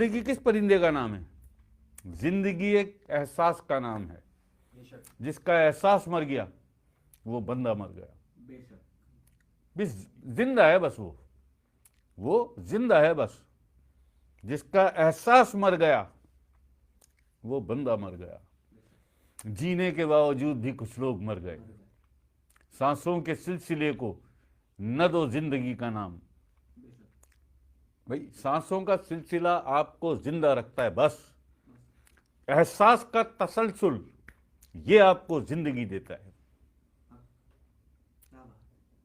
जिंदगी किस परिंदे का नाम है? जिंदगी एक एहसास का नाम है। जिसका एहसास मर गया वो बंदा मर गया। बस जिंदा है, बस वो जिंदा है बस। जिसका एहसास मर गया वो बंदा मर गया। जीने के बावजूद भी कुछ लोग मर गए। सांसों के सिलसिले को न दो जिंदगी का नाम। भाई सांसों का सिलसिला आपको जिंदा रखता है, बस। एहसास का तसलसल ये आपको जिंदगी देता है।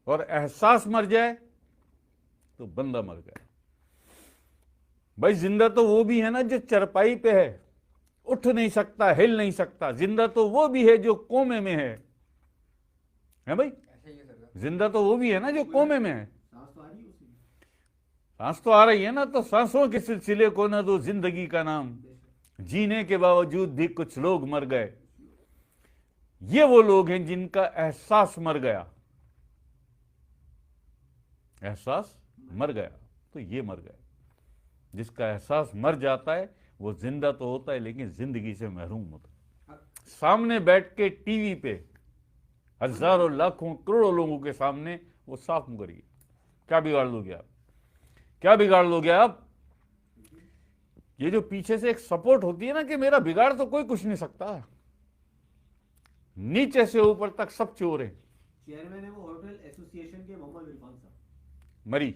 और एहसास मर जाए तो बंदा मर गया। भाई जिंदा तो वो भी है ना जो चरपाई पे है, उठ नहीं सकता, हिल नहीं सकता। जिंदा तो वो भी है जो कोमे में है भाई? जिंदा तो वो भी है ना जो कोमे में है। सांस तो आ रही है ना, तो सांसों के सिलसिले को ना दो जिंदगी का नाम। जीने के बावजूद भी कुछ लोग मर गए। ये वो लोग हैं जिनका एहसास मर गया। एहसास मर गया तो ये मर गया। जिसका एहसास मर जाता है वो जिंदा तो होता है लेकिन जिंदगी से महरूम होता है। सामने बैठ के टीवी पे हजारों लाखों करोड़ों लोगों के सामने वो साफ मुकरिए, क्या बिगाड़ लोगे आप? क्या बिगाड़ लोगे आप? ये जो पीछे से एक सपोर्ट होती है ना कि मेरा बिगाड़ तो कोई कुछ नहीं सकता, नीचे से ऊपर तक सब चोर है। चेयरमैन है वो होटल एसोसिएशन के मोहम्मद इरफान साहब मरी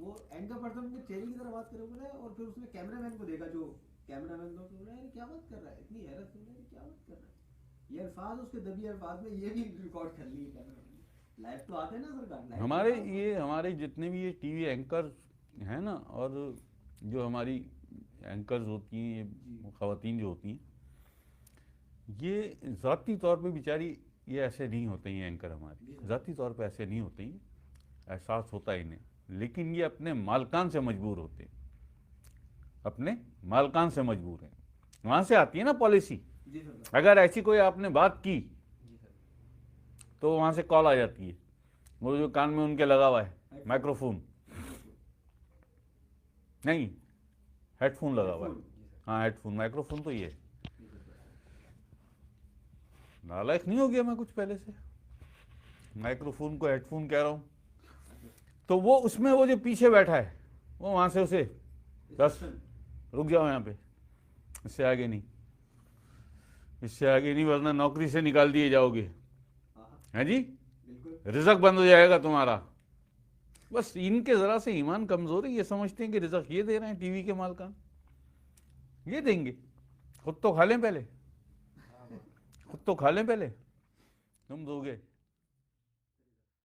वो एंकर पर्सन के चेहरे की तरह बात करे बोले, और फिर उसने कैमरामैन को देखा, जो कैमरामैन को बोला यार क्या बात कर रहा है, इतनी हैरत हो रही है, क्या बात कर रहा है। ये अल्फाज उसके दबी अल्फाज में ये भी रिकॉर्ड कर लिए कैमरामैन। लाइव तो आते हैं ना सरकार। हमारे जितने भी ये टीवी एंकर हैं ना, और जो हमारी एंकर्स होती हैं, ये खवातीन जो होती हैं, ये ज़ाती तौर पे बेचारी ये ऐसे नहीं होते हैं। एंकर हमारे ज़ाती तौर पे ऐसे नहीं होते हैं, एहसास होता है इन्हें, लेकिन ये अपने मालकान से मजबूर होते हैं। अपने मालकान से मजबूर हैं। वहाँ से आती है ना पॉलिसी। अगर ऐसी कोई आपने बात की तो वहाँ से कॉल आ जाती है। वो जो कान में उनके लगा हुआ है माइक्रोफोन, नहीं हेडफोन लगा हुआ है, हाँ हेडफोन, माइक्रोफोन तो ये है। नालायक नहीं हो गया मैं कुछ पहले से? माइक्रोफोन को हेडफोन कह रहा हूँ। तो वो उसमें वो जो पीछे बैठा है वो वहाँ से उसे बस रुक जाओ यहाँ पे, इससे आगे नहीं, इससे आगे नहीं, वरना नौकरी से निकाल दिए जाओगे, हैं जी, रिजक बंद हो जाएगा तुम्हारा। बस इनके जरा से ईमान कमजोर है, ये समझते हैं कि रिजक ये दे रहे हैं टीवी के मालकान, ये देंगे। खुद तो खा लें पहले, खुद तो खा लें पहले, तुम दोगे।